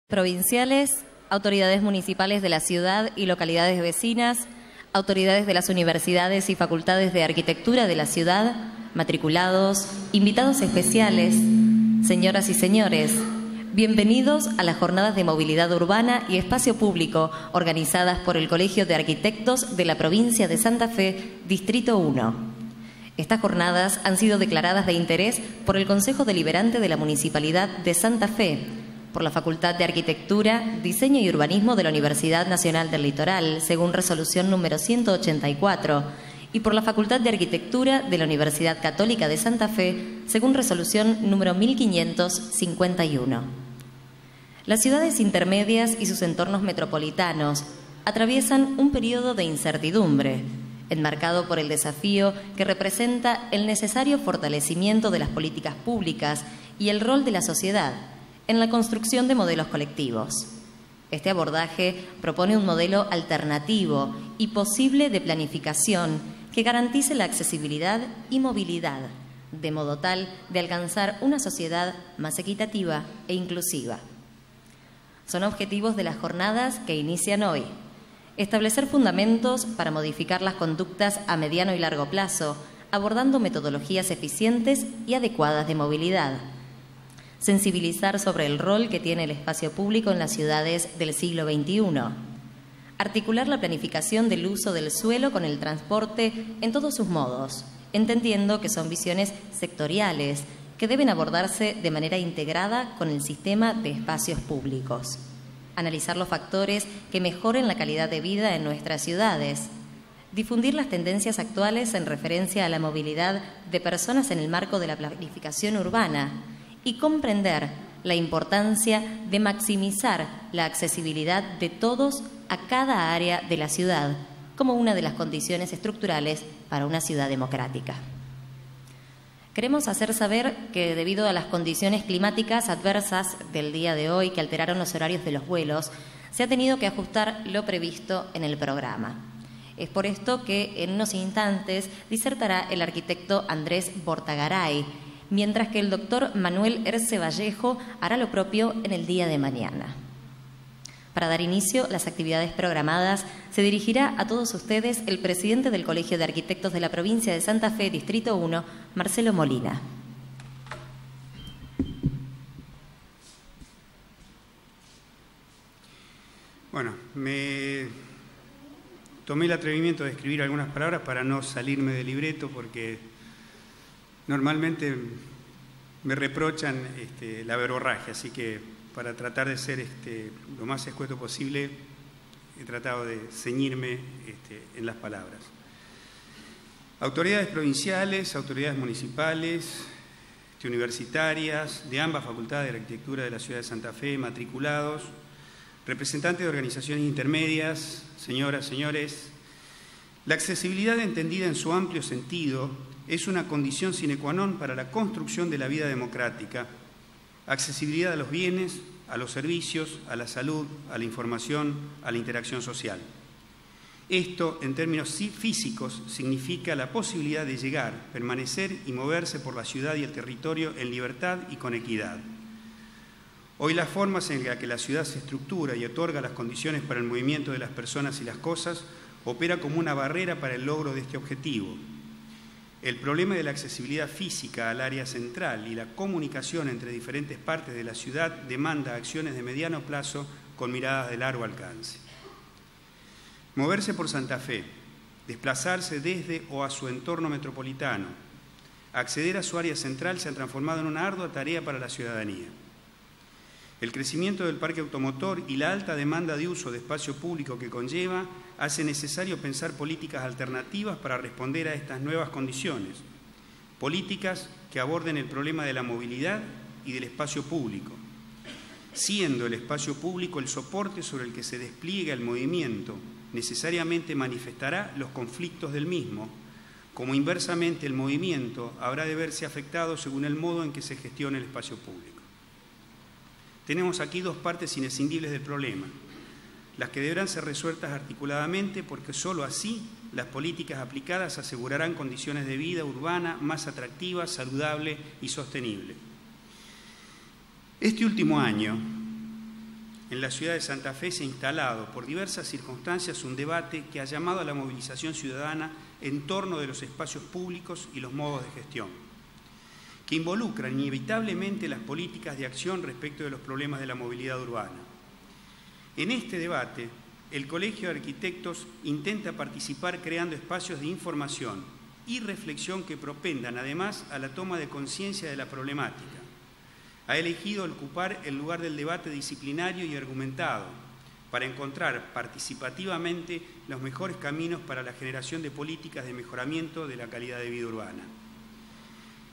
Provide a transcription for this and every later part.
Provinciales, autoridades municipales de la ciudad y localidades vecinas, autoridades de las universidades y facultades de arquitectura de la ciudad, matriculados, invitados especiales, señoras y señores, bienvenidos a las Jornadas de Movilidad Urbana y Espacio Público organizadas por el Colegio de Arquitectos de la provincia de Santa Fe, Distrito 1. Estas jornadas han sido declaradas de interés por el Consejo Deliberante de la Municipalidad de Santa Fe, por la Facultad de Arquitectura, Diseño y Urbanismo de la Universidad Nacional del Litoral, según resolución número 184, y por la Facultad de Arquitectura de la Universidad Católica de Santa Fe, según resolución número 1551. Las ciudades intermedias y sus entornos metropolitanos atraviesan un periodo de incertidumbre, enmarcado por el desafío que representa el necesario fortalecimiento de las políticas públicas y el rol de la sociedad en la construcción de modelos colectivos. Este abordaje propone un modelo alternativo y posible de planificación que garantice la accesibilidad y movilidad, de modo tal de alcanzar una sociedad más equitativa e inclusiva. Son objetivos de las jornadas que inician hoy: establecer fundamentos para modificar las conductas a mediano y largo plazo, abordando metodologías eficientes y adecuadas de movilidad; sensibilizar sobre el rol que tiene el espacio público en las ciudades del siglo XXI; articular la planificación del uso del suelo con el transporte en todos sus modos, entendiendo que son visiones sectoriales que deben abordarse de manera integrada con el sistema de espacios públicos; analizar los factores que mejoren la calidad de vida en nuestras ciudades; difundir las tendencias actuales en referencia a la movilidad de personas en el marco de la planificación urbana; y comprender la importancia de maximizar la accesibilidad de todos a cada área de la ciudad como una de las condiciones estructurales para una ciudad democrática. Queremos hacer saber que debido a las condiciones climáticas adversas del día de hoy que alteraron los horarios de los vuelos, se ha tenido que ajustar lo previsto en el programa. Es por esto que en unos instantes disertará el arquitecto Andrés Bortagaray, mientras que el doctor Manuel Erce Vallejo hará lo propio en el día de mañana. Para dar inicio a las actividades programadas, se dirigirá a todos ustedes el presidente del Colegio de Arquitectos de la provincia de Santa Fe, Distrito 1, Marcelo Molina. Bueno, me tomé el atrevimiento de escribir algunas palabras para no salirme del libreto, porque normalmente me reprochan la verborragia, así que para tratar de ser lo más escueto posible he tratado de ceñirme en las palabras. Autoridades provinciales, autoridades municipales, universitarias, de ambas facultades de arquitectura de la ciudad de Santa Fe, matriculados, representantes de organizaciones intermedias, señoras, señores, la accesibilidad entendida en su amplio sentido es una condición sine qua non para la construcción de la vida democrática. Accesibilidad a los bienes, a los servicios, a la salud, a la información, a la interacción social. Esto, en términos físicos, significa la posibilidad de llegar, permanecer y moverse por la ciudad y el territorio en libertad y con equidad. Hoy las formas en las que la ciudad se estructura y otorga las condiciones para el movimiento de las personas y las cosas opera como una barrera para el logro de este objetivo. El problema de la accesibilidad física al área central y la comunicación entre diferentes partes de la ciudad demanda acciones de mediano plazo con miradas de largo alcance. Moverse por Santa Fe, desplazarse desde o a su entorno metropolitano, acceder a su área central se han transformado en una ardua tarea para la ciudadanía. El crecimiento del parque automotor y la alta demanda de uso de espacio público que conlleva hace necesario pensar políticas alternativas para responder a estas nuevas condiciones, políticas que aborden el problema de la movilidad y del espacio público, siendo el espacio público el soporte sobre el que se despliega el movimiento, necesariamente manifestará los conflictos del mismo, como inversamente el movimiento habrá de verse afectado según el modo en que se gestione el espacio público. Tenemos aquí dos partes inescindibles del problema, las que deberán ser resueltas articuladamente, porque sólo así las políticas aplicadas asegurarán condiciones de vida urbana más atractivas, saludable y sostenible. Este último año en la ciudad de Santa Fe se ha instalado por diversas circunstancias un debate que ha llamado a la movilización ciudadana en torno de los espacios públicos y los modos de gestión, que involucran inevitablemente las políticas de acción respecto de los problemas de la movilidad urbana. En este debate, el Colegio de Arquitectos intenta participar creando espacios de información y reflexión que propendan además a la toma de conciencia de la problemática. Ha elegido ocupar el lugar del debate disciplinario y argumentado para encontrar participativamente los mejores caminos para la generación de políticas de mejoramiento de la calidad de vida urbana.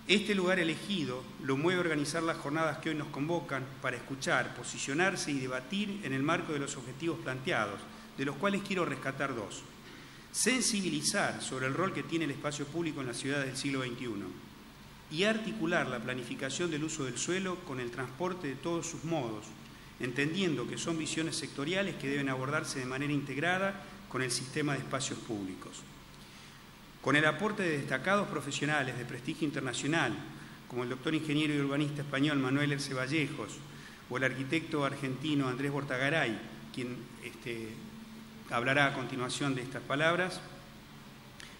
Este lugar elegido lo mueve a organizar las jornadas que hoy nos convocan para escuchar, posicionarse y debatir en el marco de los objetivos planteados, de los cuales quiero rescatar dos. Sensibilizar sobre el rol que tiene el espacio público en la ciudad del siglo XXI y articular la planificación del uso del suelo con el transporte de todos sus modos, entendiendo que son visiones sectoriales que deben abordarse de manera integrada con el sistema de espacios públicos. Con el aporte de destacados profesionales de prestigio internacional, como el doctor ingeniero y urbanista español Manuel Erce Vallejos o el arquitecto argentino Andrés Bortagaray, quien hablará a continuación de estas palabras,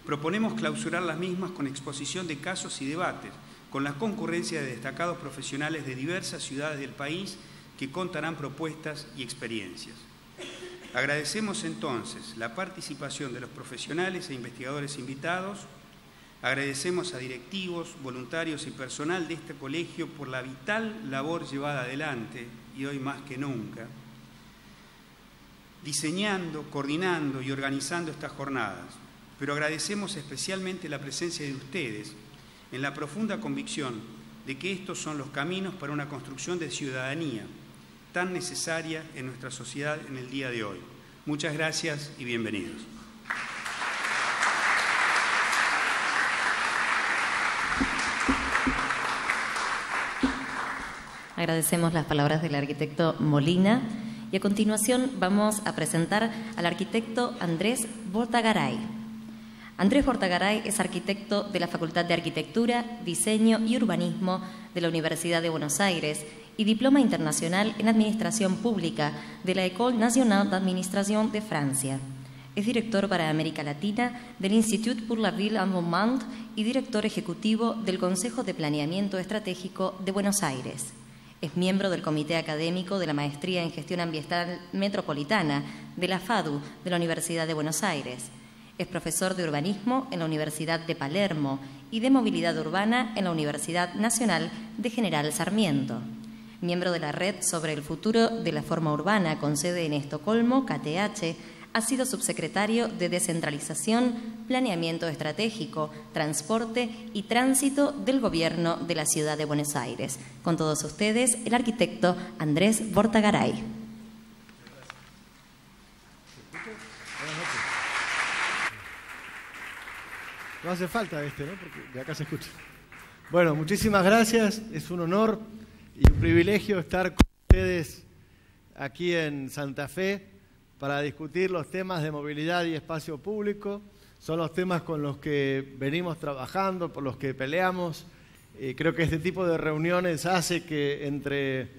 proponemos clausurar las mismas con exposición de casos y debates, con la concurrencia de destacados profesionales de diversas ciudades del país que contarán propuestas y experiencias. Agradecemos entonces la participación de los profesionales e investigadores invitados, agradecemos a directivos, voluntarios y personal de este colegio por la vital labor llevada adelante, y hoy más que nunca, diseñando, coordinando y organizando estas jornadas, pero agradecemos especialmente la presencia de ustedes en la profunda convicción de que estos son los caminos para una construcción de ciudadanía tan necesaria en nuestra sociedad en el día de hoy. Muchas gracias y bienvenidos. Agradecemos las palabras del arquitecto Molina y a continuación vamos a presentar al arquitecto Andrés Bortagaray. Andrés Bortagaray es arquitecto de la Facultad de Arquitectura, Diseño y Urbanismo de la Universidad de Buenos Aires y diploma internacional en Administración Pública de la École Nationale d'Administration de Francia. Es director para América Latina del Institut pour la Ville Environnement y director ejecutivo del Consejo de Planeamiento Estratégico de Buenos Aires. Es miembro del Comité Académico de la Maestría en Gestión Ambiental Metropolitana de la FADU de la Universidad de Buenos Aires. Es profesor de Urbanismo en la Universidad de Palermo y de Movilidad Urbana en la Universidad Nacional de General Sarmiento. Miembro de la Red sobre el Futuro de la Forma Urbana con sede en Estocolmo, KTH, ha sido subsecretario de Descentralización, Planeamiento Estratégico, Transporte y Tránsito del Gobierno de la Ciudad de Buenos Aires. Con todos ustedes, el arquitecto Andrés Bortagaray. No hace falta ¿no? Porque de acá se escucha. Bueno, muchísimas gracias. Es un honor y un privilegio estar con ustedes aquí en Santa Fe para discutir los temas de movilidad y espacio público. Son los temas con los que venimos trabajando, por los que peleamos. Creo que este tipo de reuniones hace que entre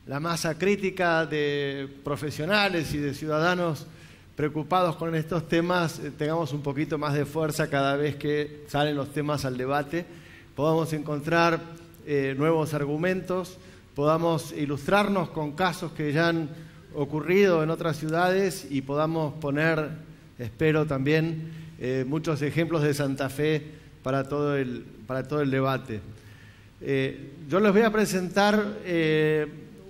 la masa crítica de profesionales y de ciudadanos preocupados con estos temas tengamos un poquito más de fuerza cada vez que salen los temas al debate, podamos encontrar nuevos argumentos, podamos ilustrarnos con casos que ya han ocurrido en otras ciudades y podamos poner, espero también, muchos ejemplos de Santa Fe para todo el debate. Yo les voy a presentar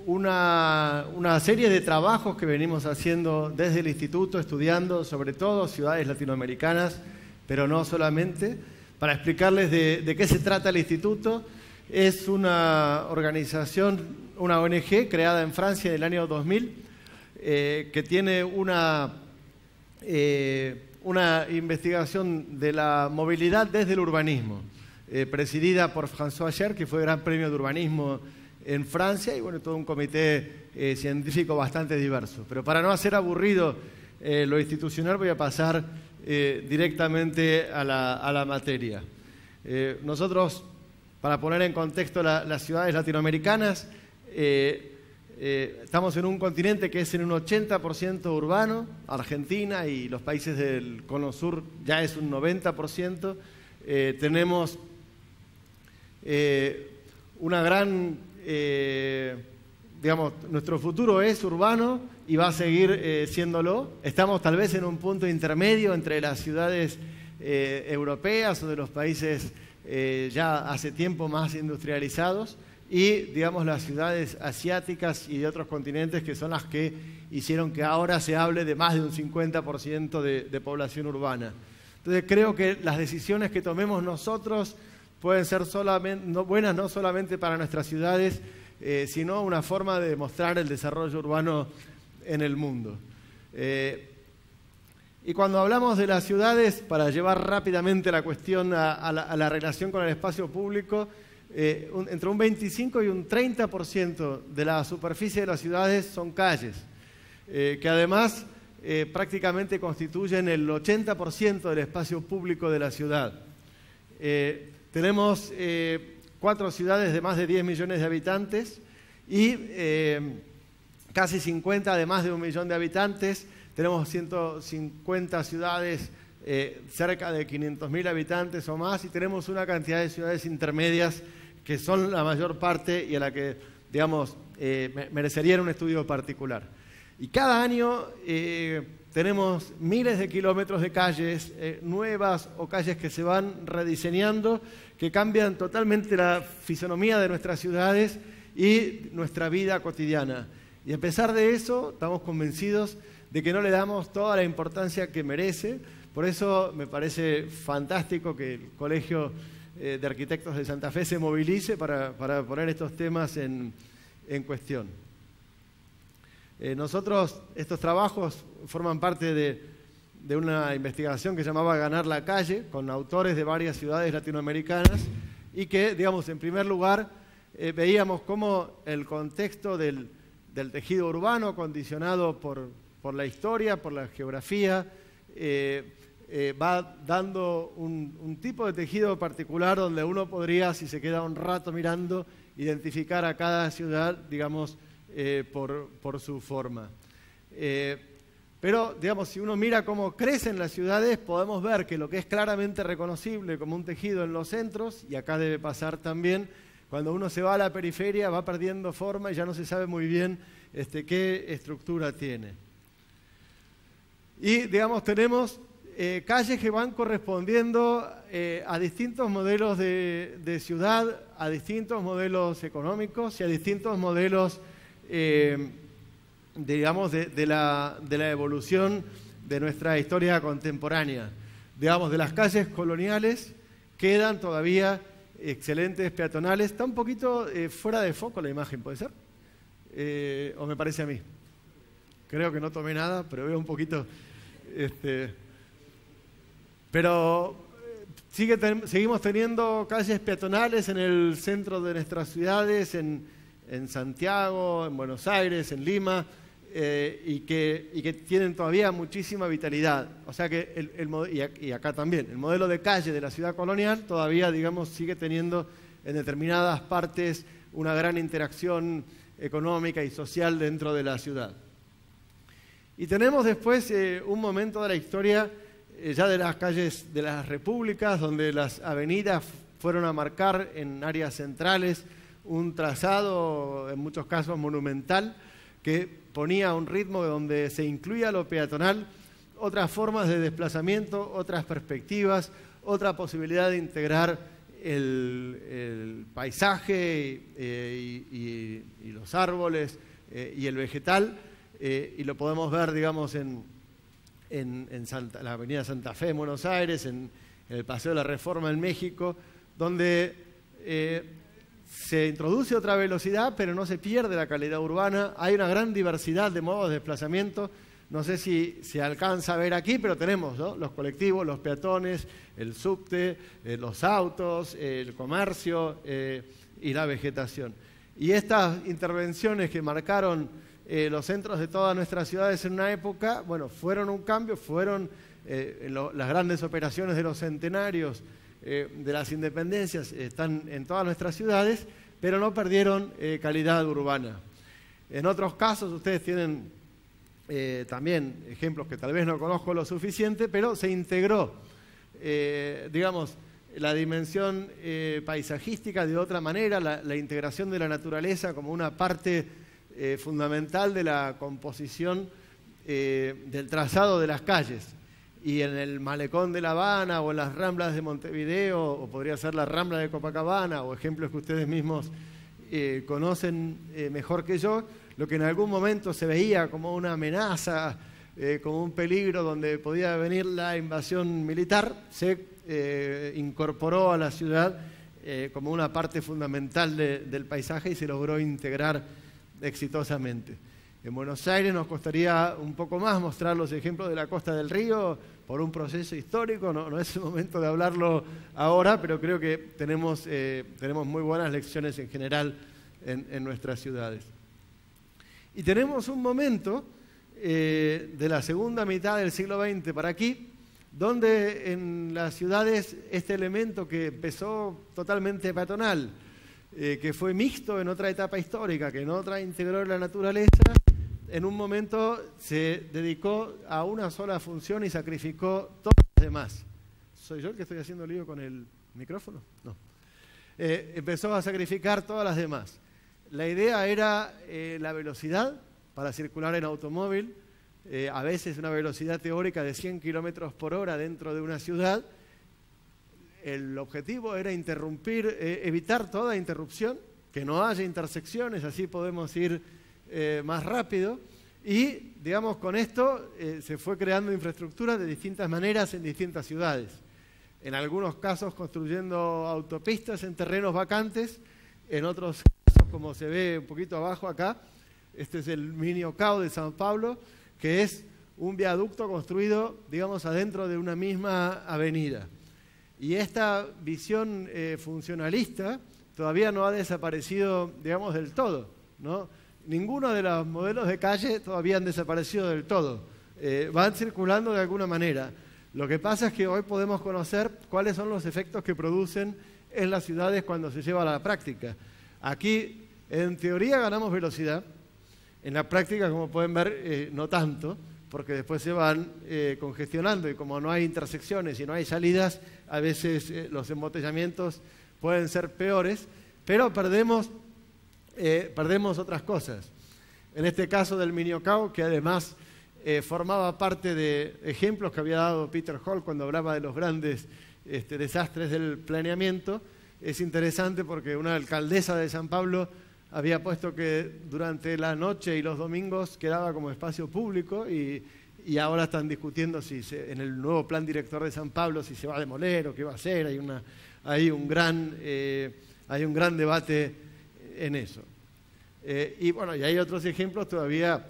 una serie de trabajos que venimos haciendo desde el Instituto, estudiando sobre todo ciudades latinoamericanas, pero no solamente, para explicarles de qué se trata el Instituto. Es una organización, una ONG creada en Francia en el año 2000, que tiene una investigación de la movilidad desde el urbanismo, presidida por François Cher, que fue Gran Premio de Urbanismo en Francia, y bueno, todo un comité científico bastante diverso. Pero para no hacer aburrido lo institucional, voy a pasar directamente a la materia. Nosotros, para poner en contexto las ciudades latinoamericanas, Estamos en un continente que es en un 80% urbano. Argentina y los países del Cono Sur ya es un 90%. Tenemos una gran, digamos, nuestro futuro es urbano y va a seguir siéndolo. Estamos tal vez en un punto intermedio entre las ciudades europeas o de los países ya hace tiempo más industrializados y, digamos, las ciudades asiáticas y de otros continentes que son las que hicieron que ahora se hable de más de un 50% de población urbana. Entonces creo que las decisiones que tomemos nosotros pueden ser buenas no solamente para nuestras ciudades, sino una forma de mostrar el desarrollo urbano en el mundo. Y cuando hablamos de las ciudades, para llevar rápidamente la cuestión a la relación con el espacio público, entre un 25 y un 30% de la superficie de las ciudades son calles, que además prácticamente constituyen el 80% del espacio público de la ciudad. Tenemos 4 ciudades de más de 10 millones de habitantes y casi 50 de más de 1 millón de habitantes. Tenemos 150 ciudades cerca de 500.000 habitantes o más y tenemos una cantidad de ciudades intermedias que son la mayor parte y a la que, digamos, merecerían un estudio particular. Y cada año tenemos miles de kilómetros de calles nuevas o calles que se van rediseñando, que cambian totalmente la fisonomía de nuestras ciudades y nuestra vida cotidiana. Y a pesar de eso, estamos convencidos de que no le damos toda la importancia que merece. Por eso me parece fantástico que el Colegio de Arquitectos de Santa Fe se movilice para poner estos temas en cuestión. Nosotros, estos trabajos forman parte de una investigación que se llamaba Ganar la Calle, con autores de varias ciudades latinoamericanas, y que, digamos, en primer lugar, veíamos cómo el contexto del tejido urbano, condicionado por la historia, por la geografía, va dando un tipo de tejido particular donde uno podría, si se queda un rato mirando, identificar a cada ciudad, digamos, por su forma. Pero, digamos, si uno mira cómo crecen las ciudades, podemos ver que lo que es claramente reconocible como un tejido en los centros, y acá debe pasar también, cuando uno se va a la periferia va perdiendo forma y ya no se sabe muy bien qué estructura tiene. Y, digamos, tenemos calles que van correspondiendo a distintos modelos de ciudad, a distintos modelos económicos y a distintos modelos, digamos, de la evolución de nuestra historia contemporánea. Digamos, de las calles coloniales quedan todavía excelentes peatonales. Está un poquito fuera de foco la imagen, ¿puede ser? ¿O me parece a mí? Creo que no tomé nada, pero veo un poquito... Pero seguimos teniendo calles peatonales en el centro de nuestras ciudades, en Santiago, en Buenos Aires, en Lima, y que tienen todavía muchísima vitalidad. O sea que, y acá también, el modelo de calle de la ciudad colonial todavía, digamos, sigue teniendo en determinadas partes una gran interacción económica y social dentro de la ciudad. Y tenemos después un momento de la historia ya de las calles de las repúblicas, donde las avenidas fueron a marcar en áreas centrales un trazado, en muchos casos monumental, que ponía un ritmo donde se incluía lo peatonal, otras formas de desplazamiento, otras perspectivas, otra posibilidad de integrar el paisaje y los árboles y el vegetal, y lo podemos ver, digamos, en la avenida Santa Fe en Buenos Aires, en el Paseo de la Reforma en México, donde se introduce otra velocidad, pero no se pierde la calidad urbana. Hay una gran diversidad de modos de desplazamiento. No sé si se alcanza a ver aquí, pero tenemos, ¿no?, los colectivos, los peatones, el subte, los autos, el comercio y la vegetación. Y estas intervenciones que marcaron los centros de todas nuestras ciudades en una época, bueno, fueron un cambio, fueron las grandes operaciones de los centenarios de las independencias, están en todas nuestras ciudades, pero no perdieron calidad urbana. En otros casos ustedes tienen también ejemplos que tal vez no conozco lo suficiente, pero se integró, digamos, la dimensión paisajística de otra manera, la integración de la naturaleza como una parte fundamental de la composición del trazado de las calles. Y en el malecón de La Habana o en las Ramblas de Montevideo, o podría ser la Rambla de Copacabana, o ejemplos que ustedes mismos conocen mejor que yo, lo que en algún momento se veía como una amenaza, como un peligro donde podía venir la invasión militar, se incorporó a la ciudad como una parte fundamental del paisaje y se logró integrar exitosamente. En Buenos Aires nos costaría un poco más mostrar los ejemplos de la Costa del Río por un proceso histórico, no es el momento de hablarlo ahora, pero creo que tenemos muy buenas lecciones en general en nuestras ciudades. Y tenemos un momento de la segunda mitad del siglo XX para aquí, donde en las ciudades este elemento que empezó totalmente peatonal, que fue mixto en otra etapa histórica, que en otra integró la naturaleza, en un momento se dedicó a una sola función y sacrificó todas las demás. ¿Soy yo el que estoy haciendo lío con el micrófono? No. Empezó a sacrificar todas las demás. La idea era la velocidad para circular en automóvil, a veces una velocidad teórica de 100 kilómetros por hora dentro de una ciudad. El objetivo era evitar toda interrupción, que no haya intersecciones, así podemos ir más rápido. Y, digamos, con esto se fue creando infraestructura de distintas maneras en distintas ciudades. En algunos casos construyendo autopistas en terrenos vacantes, en otros casos, como se ve un poquito abajo acá, este es el Miniocao de San Pablo, que es un viaducto construido, digamos, adentro de una misma avenida. Y esta visión funcionalista todavía no ha desaparecido, digamos, del todo, ¿no? Ninguno de los modelos de calle todavía han desaparecido del todo. Van circulando de alguna manera. Lo que pasa es que hoy podemos conocer cuáles son los efectos que producen en las ciudades cuando se lleva a la práctica. Aquí, en teoría, ganamos velocidad. En la práctica, como pueden ver, no tanto, porque después se van congestionando y como no hay intersecciones y no hay salidas, a veces los embotellamientos pueden ser peores, pero perdemos otras cosas. En este caso del Miniocao, que además formaba parte de ejemplos que había dado Peter Hall cuando hablaba de los grandes desastres del planeamiento, es interesante porque una alcaldesa de San Pablo había puesto que durante la noche y los domingos quedaba como espacio público y ahora están discutiendo si en el nuevo plan director de San Pablo si se va a demoler o qué va a hacer. Hay un gran debate en eso. Y bueno, y hay otros ejemplos todavía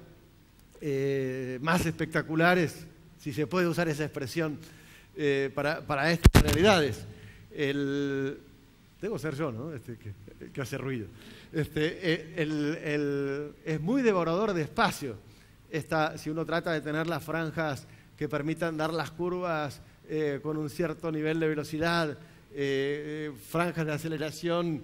más espectaculares, si se puede usar esa expresión, para estas realidades. Debo ser yo, ¿no? Que hace ruido. Es muy devorador de espacio. Si uno trata de tener las franjas que permitan dar las curvas con un cierto nivel de velocidad, franjas de aceleración,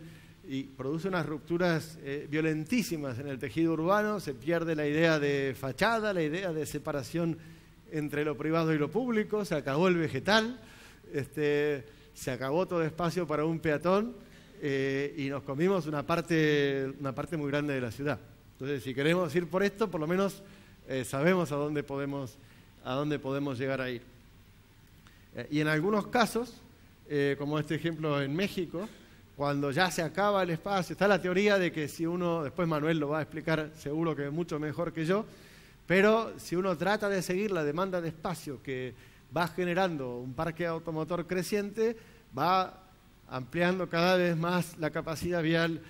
y produce unas rupturas violentísimas en el tejido urbano. Se pierde la idea de fachada, la idea de separación entre lo privado y lo público, se acabó el vegetal, se acabó todo espacio para un peatón y nos comimos una parte muy grande de la ciudad. Entonces, si queremos ir por esto, por lo menos sabemos a dónde podemos llegar a ir. Y en algunos casos, como este ejemplo en México, cuando ya se acaba el espacio, está la teoría de que si uno, después Manuel lo va a explicar seguro que mucho mejor que yo, pero si uno trata de seguir la demanda de espacio que va generando un parque automotor creciente, va ampliando cada vez más la capacidad vial,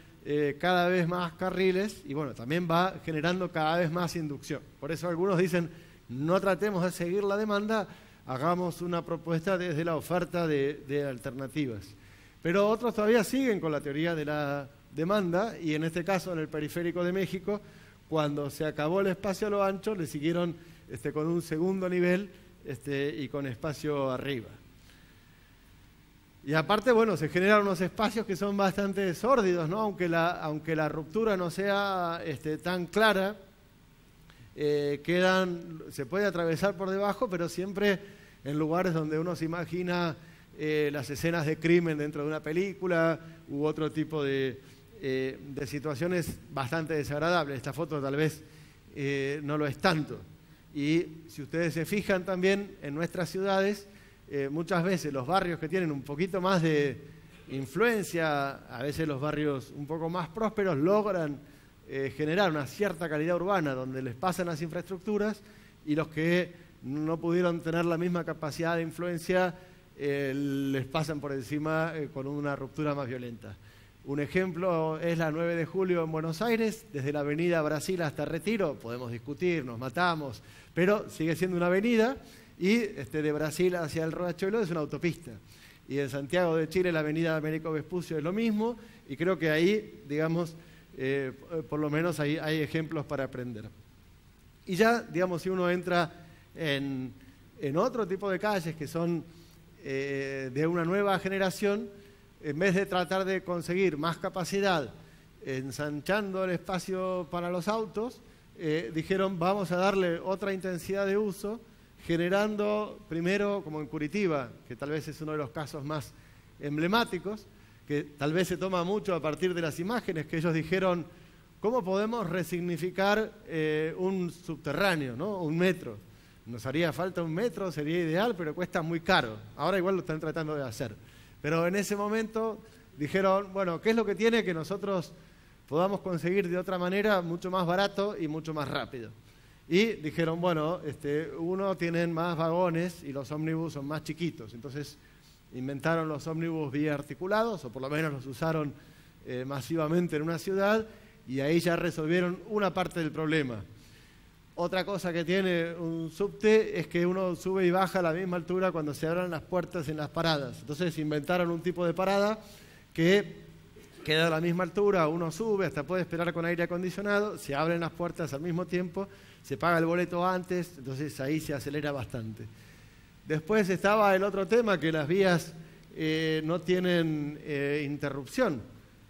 cada vez más carriles y bueno, también va generando cada vez más inducción. Por eso algunos dicen, no tratemos de seguir la demanda, hagamos una propuesta desde la oferta de alternativas. Pero otros todavía siguen con la teoría de la demanda y en este caso en el periférico de México, cuando se acabó el espacio a lo ancho, le siguieron con un segundo nivel y con espacio arriba. Y aparte, bueno, se generan unos espacios que son bastante sórdidos, ¿no? Aunque la ruptura no sea tan clara, se puede atravesar por debajo, pero siempre en lugares donde uno se imagina las escenas de crimen dentro de una película u otro tipo de situaciones bastante desagradables. Esta foto tal vez no lo es tanto. Y si ustedes se fijan también en nuestras ciudades, muchas veces los barrios que tienen un poquito más de influencia, a veces los barrios un poco más prósperos, logran generar una cierta calidad urbana donde les pasan las infraestructuras, y los que no pudieron tener la misma capacidad de influencia les pasan por encima con una ruptura más violenta. Un ejemplo es la 9 de julio en Buenos Aires, desde la avenida Brasil hasta Retiro. Podemos discutir, nos matamos, pero sigue siendo una avenida, y de Brasil hacia el Riachuelo es una autopista. Y en Santiago de Chile la avenida Américo Vespucio es lo mismo, y creo que ahí, digamos, por lo menos hay ejemplos para aprender. Y ya, digamos, si uno entra en otro tipo de calles que son de una nueva generación, en vez de tratar de conseguir más capacidad ensanchando el espacio para los autos, dijeron vamos a darle otra intensidad de uso, generando primero, como en Curitiba, que tal vez es uno de los casos más emblemáticos, que tal vez se toma mucho a partir de las imágenes, que ellos dijeron, ¿cómo podemos resignificar un subterráneo, ¿no? Un metro? Nos haría falta un metro, sería ideal, pero cuesta muy caro. Ahora igual lo están tratando de hacer. Pero en ese momento dijeron, bueno, ¿qué es lo que tiene que nosotros podamos conseguir de otra manera mucho más barato y mucho más rápido? Y dijeron, bueno, uno tienen más vagones y los ómnibus son más chiquitos. Entonces inventaron los ómnibus biarticulados, o por lo menos los usaron masivamente en una ciudad, y ahí ya resolvieron una parte del problema. Otra cosa que tiene un subte es que uno sube y baja a la misma altura cuando se abran las puertas en las paradas. Entonces inventaron un tipo de parada que queda a la misma altura, uno sube, hasta puede esperar con aire acondicionado, se abren las puertas al mismo tiempo, se paga el boleto antes, entonces ahí se acelera bastante. Después estaba el otro tema, que las vías no tienen interrupción.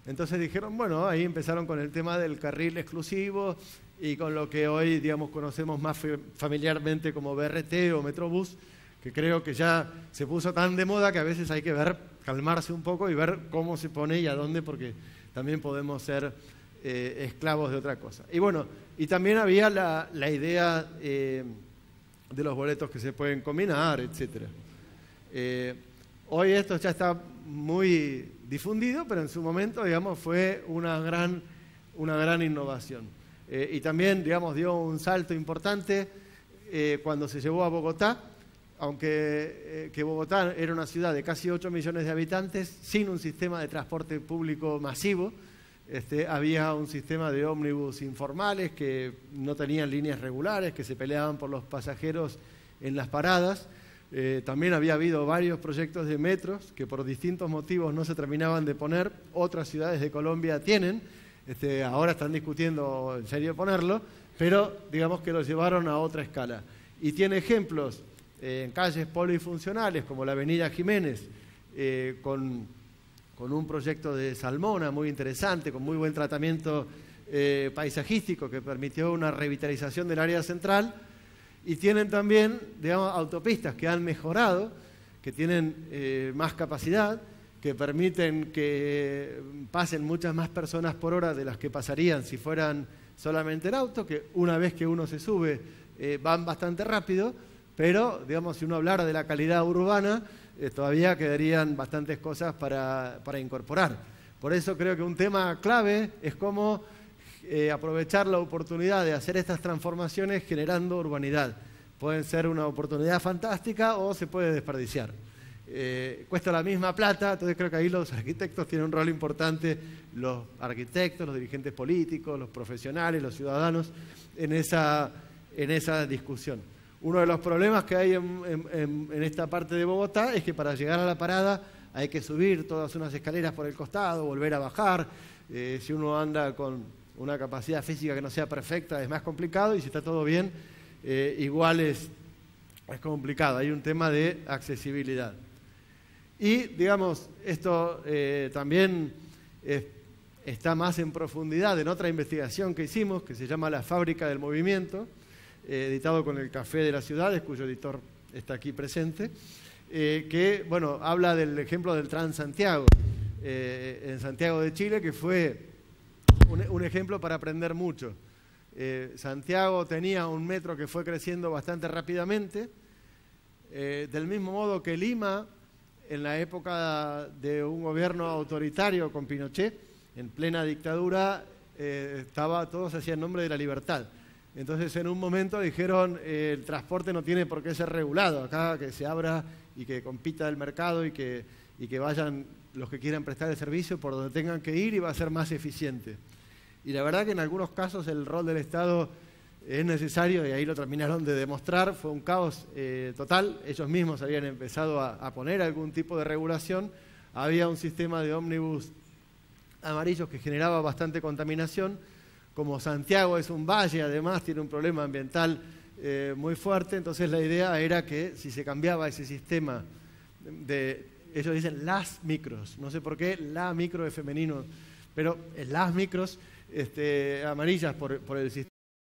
Entonces dijeron, bueno, ahí empezaron con el tema del carril exclusivo y con lo que hoy, digamos, conocemos más familiarmente como BRT o Metrobús, que creo que ya se puso tan de moda que a veces hay que calmarse un poco y ver cómo se pone y a dónde, porque también podemos ser esclavos de otra cosa. Y bueno, y también había la idea de los boletos que se pueden combinar, etc. Hoy esto ya está muy difundido, pero en su momento, digamos, fue una gran innovación. Y también, digamos, dio un salto importante cuando se llevó a Bogotá, aunque que Bogotá era una ciudad de casi 8 millones de habitantes, sin un sistema de transporte público masivo. Había un sistema de ómnibus informales que no tenían líneas regulares, que se peleaban por los pasajeros en las paradas. También había habido varios proyectos de metros que por distintos motivos no se terminaban de poner. Otras ciudades de Colombia tienen. Ahora están discutiendo en serio ponerlo, pero digamos que lo llevaron a otra escala. Y tiene ejemplos en calles polifuncionales como la avenida Jiménez, con un proyecto de Salmona muy interesante, con muy buen tratamiento paisajístico que permitió una revitalización del área central. Y tienen también, digamos, autopistas que han mejorado, que tienen más capacidad, que permiten que pasen muchas más personas por hora de las que pasarían si fueran solamente en auto, que una vez que uno se sube van bastante rápido, pero, digamos, si uno hablara de la calidad urbana, todavía quedarían bastantes cosas para incorporar. Por eso creo que un tema clave es cómo aprovechar la oportunidad de hacer estas transformaciones generando urbanidad. Pueden ser una oportunidad fantástica o se puede desperdiciar. Cuesta la misma plata, entonces creo que ahí los arquitectos tienen un rol importante, los arquitectos, los dirigentes políticos, los profesionales, los ciudadanos, en esa discusión. Uno de los problemas que hay en esta parte de Bogotá es que para llegar a la parada hay que subir todas unas escaleras por el costado, volver a bajar. Si uno anda con una capacidad física que no sea perfecta es más complicado, y si está todo bien, igual es complicado. Hay un tema de accesibilidad. Y, digamos, esto también está más en profundidad en otra investigación que hicimos, que se llama La Fábrica del Movimiento, editado con el Café de las Ciudades, cuyo editor está aquí presente, que, bueno, habla del ejemplo del Transantiago en Santiago de Chile, que fue un ejemplo para aprender mucho. Santiago tenía un metro que fue creciendo bastante rápidamente, del mismo modo que Lima, en la época de un gobierno autoritario con Pinochet, en plena dictadura, todos hacían en nombre de la libertad. Entonces, en un momento dijeron, el transporte no tiene por qué ser regulado, acá que se abra y que compita el mercado y que vayan los que quieran prestar el servicio por donde tengan que ir y va a ser más eficiente. Y la verdad que en algunos casos el rol del Estado es necesario y ahí lo terminaron de demostrar, fue un caos total, ellos mismos habían empezado a poner algún tipo de regulación, había un sistema de ómnibus amarillos que generaba bastante contaminación, como Santiago es un valle, además tiene un problema ambiental muy fuerte, entonces la idea era que si se cambiaba ese sistema ellos dicen las micros, no sé por qué, la micro es femenino, pero las micros amarillas por el sistema